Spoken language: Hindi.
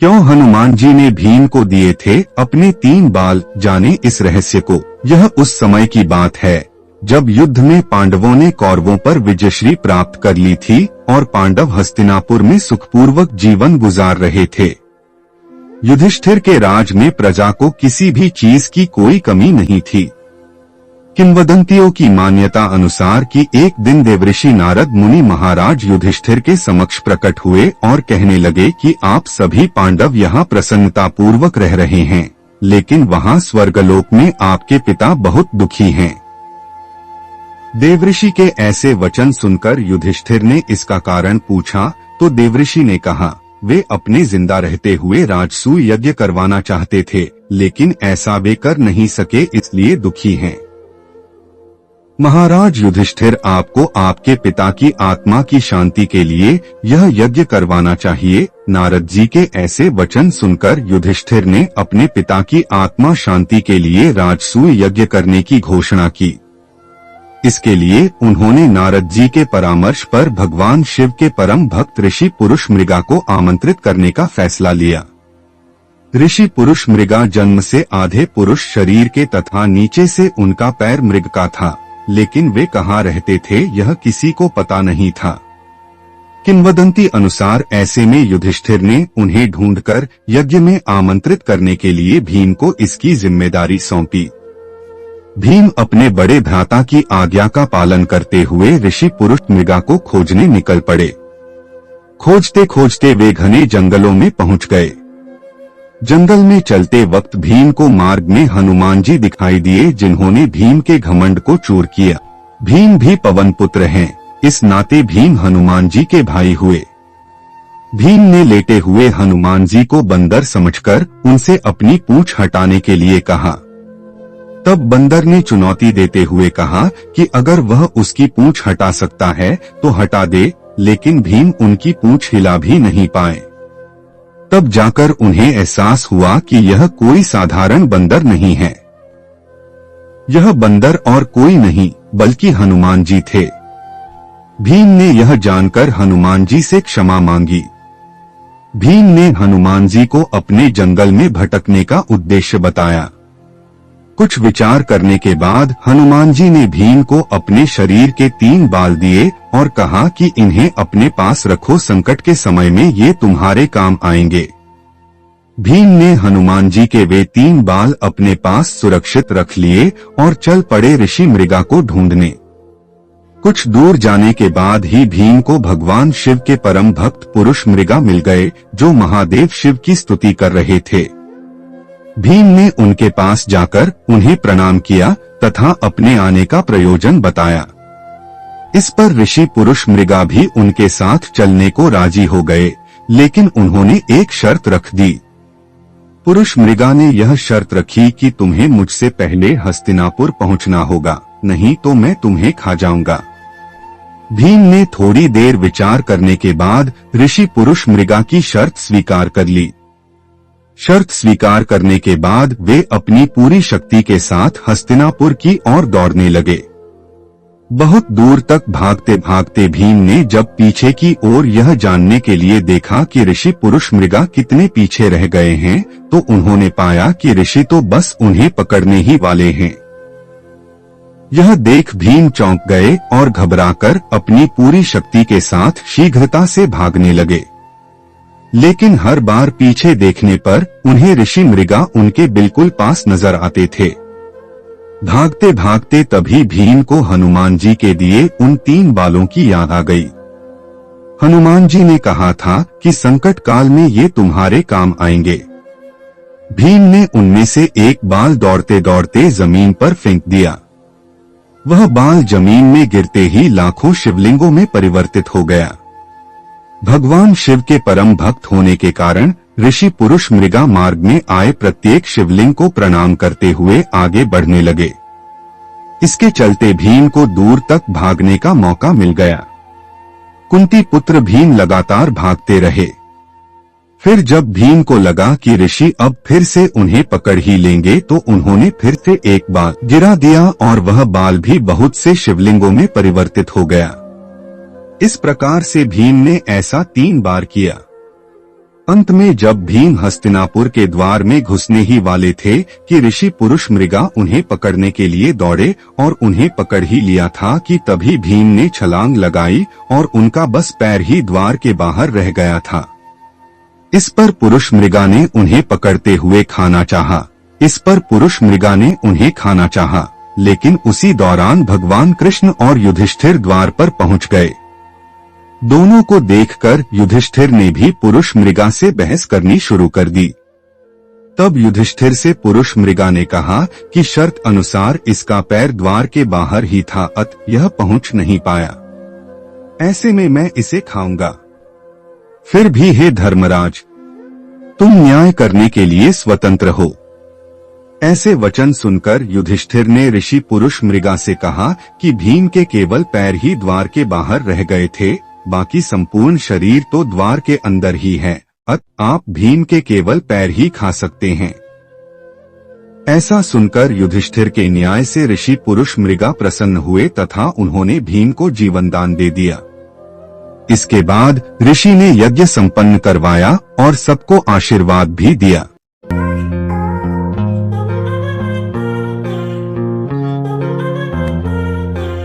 क्यों हनुमान जी ने भीम को दिए थे अपने 3 बाल, जाने इस रहस्य को। यह उस समय की बात है जब युद्ध में पांडवों ने कौरवों पर विजयश्री प्राप्त कर ली थी और पांडव हस्तिनापुर में सुखपूर्वक जीवन गुजार रहे थे। युधिष्ठिर के राज में प्रजा को किसी भी चीज की कोई कमी नहीं थी। किंवदंतियों की मान्यता अनुसार कि एक दिन देवऋषि नारद मुनि महाराज युधिष्ठिर के समक्ष प्रकट हुए और कहने लगे कि आप सभी पांडव यहाँ प्रसन्नता पूर्वक रह रहे हैं, लेकिन वहाँ स्वर्गलोक में आपके पिता बहुत दुखी हैं। देवऋषि के ऐसे वचन सुनकर युधिष्ठिर ने इसका कारण पूछा तो देवऋषि ने कहा, वे अपने जिंदा रहते हुए राजसूय यज्ञ करवाना चाहते थे, लेकिन ऐसा वे कर नहीं सके, इसलिए दुखी हैं। महाराज युधिष्ठिर, आपको आपके पिता की आत्मा की शांति के लिए यह यज्ञ करवाना चाहिए। नारद जी के ऐसे वचन सुनकर युधिष्ठिर ने अपने पिता की आत्मा शांति के लिए राजसूय यज्ञ करने की घोषणा की। इसके लिए उन्होंने नारद जी के परामर्श पर भगवान शिव के परम भक्त ऋषि पुरुष मृगा को आमंत्रित करने का फैसला लिया। ऋषि पुरुष मृगा जन्म से आधे पुरुष शरीर के तथा नीचे से उनका पैर मृग का था, लेकिन वे कहाँ रहते थे यह किसी को पता नहीं था। किंवदंती अनुसार ऐसे में युधिष्ठिर ने उन्हें ढूंढकर यज्ञ में आमंत्रित करने के लिए भीम को इसकी जिम्मेदारी सौंपी। भीम अपने बड़े भ्राता की आज्ञा का पालन करते हुए ऋषि पुरुष मृगा को खोजने निकल पड़े। खोजते खोजते वे घने जंगलों में पहुंच गए। जंगल में चलते वक्त भीम को मार्ग में हनुमान जी दिखाई दिए, जिन्होंने भीम के घमंड को चूर किया। भीम भी पवन पुत्र हैं, इस नाते भीम हनुमान जी के भाई हुए। भीम ने लेटे हुए हनुमान जी को बंदर समझकर उनसे अपनी पूंछ हटाने के लिए कहा। तब बंदर ने चुनौती देते हुए कहा कि अगर वह उसकी पूंछ हटा सकता है तो हटा दे, लेकिन भीम उनकी पूंछ हिला भी नहीं पाए। तब जाकर उन्हें एहसास हुआ कि यह कोई साधारण बंदर नहीं है। यह बंदर और कोई नहीं बल्कि हनुमान जी थे। भीम ने यह जानकर हनुमान जी से क्षमा मांगी। भीम ने हनुमान जी को अपने जंगल में भटकने का उद्देश्य बताया। कुछ विचार करने के बाद हनुमान जी ने भीम को अपने शरीर के 3 बाल दिए और कहा कि इन्हें अपने पास रखो, संकट के समय में ये तुम्हारे काम आएंगे। भीम ने हनुमान जी के वे 3 बाल अपने पास सुरक्षित रख लिए और चल पड़े ऋषि मृगा को ढूंढने। कुछ दूर जाने के बाद ही भीम को भगवान शिव के परम भक्त पुरुष मृगा मिल गए, जो महादेव शिव की स्तुति कर रहे थे। भीम ने उनके पास जाकर उन्हें प्रणाम किया तथा अपने आने का प्रयोजन बताया। इस पर ऋषि पुरुष मृगा भी उनके साथ चलने को राजी हो गए, लेकिन उन्होंने एक शर्त रख दी। पुरुष मृगा ने यह शर्त रखी कि तुम्हें मुझसे पहले हस्तिनापुर पहुंचना होगा, नहीं तो मैं तुम्हें खा जाऊंगा। भीम ने थोड़ी देर विचार करने के बाद ऋषि पुरुष मृगा की शर्त स्वीकार कर ली। शर्त स्वीकार करने के बाद वे अपनी पूरी शक्ति के साथ हस्तिनापुर की ओर दौड़ने लगे। बहुत दूर तक भागते भागते भीम ने जब पीछे की ओर यह जानने के लिए देखा कि ऋषि पुरुष मृगा कितने पीछे रह गए हैं, तो उन्होंने पाया कि ऋषि तो बस उन्हें पकड़ने ही वाले हैं। यह देख भीम चौंक गए और घबराकर अपनी पूरी शक्ति के साथ शीघ्रता से भागने लगे। लेकिन हर बार पीछे देखने पर उन्हें ऋषि मृगा उनके बिल्कुल पास नजर आते थे। भागते भागते तभी भीम को हनुमान जी के दिए उन 3 बालों की याद आ गई। हनुमान जी ने कहा था कि संकट काल में ये तुम्हारे काम आएंगे। भीम ने उनमें से एक बाल दौड़ते दौड़ते जमीन पर फेंक दिया। वह बाल जमीन में गिरते ही लाखों शिवलिंगों में परिवर्तित हो गया। भगवान शिव के परम भक्त होने के कारण ऋषि पुरुष मृगा मार्ग में आए प्रत्येक शिवलिंग को प्रणाम करते हुए आगे बढ़ने लगे। इसके चलते भीम को दूर तक भागने का मौका मिल गया। कुंती पुत्र भीम लगातार भागते रहे। फिर जब भीम को लगा कि ऋषि अब फिर से उन्हें पकड़ ही लेंगे, तो उन्होंने फिर से एक बाल गिरा दिया और वह बाल भी बहुत से शिवलिंगों में परिवर्तित हो गया। इस प्रकार से भीम ने ऐसा 3 बार किया। अंत में जब भीम हस्तिनापुर के द्वार में घुसने ही वाले थे कि ऋषि पुरुष मृगा उन्हें पकड़ने के लिए दौड़े और उन्हें पकड़ ही लिया था कि तभी भीम ने छलांग लगाई और उनका बस पैर ही द्वार के बाहर रह गया था। इस पर पुरुष मृगा ने उन्हें पकड़ते हुए खाना चाहा, लेकिन उसी दौरान भगवान कृष्ण और युधिष्ठिर द्वार पर पहुंच गए। दोनों को देखकर युधिष्ठिर ने भी पुरुष मृगा से बहस करनी शुरू कर दी। तब युधिष्ठिर से पुरुष मृगा ने कहा कि शर्त अनुसार इसका पैर द्वार के बाहर ही था, अतः यह पहुंच नहीं पाया। ऐसे में मैं इसे खाऊंगा। फिर भी हे धर्मराज, तुम न्याय करने के लिए स्वतंत्र हो। ऐसे वचन सुनकर युधिष्ठिर ने ऋषि पुरुष मृगा से कहा कि भीम के केवल पैर ही द्वार के बाहर रह गए थे, बाकी संपूर्ण शरीर तो द्वार के अंदर ही है, अतः आप भीम के केवल पैर ही खा सकते हैं। ऐसा सुनकर युधिष्ठिर के न्याय से ऋषि पुरुष मृगा प्रसन्न हुए तथा उन्होंने भीम को जीवन दान दे दिया। इसके बाद ऋषि ने यज्ञ संपन्न करवाया और सबको आशीर्वाद भी दिया।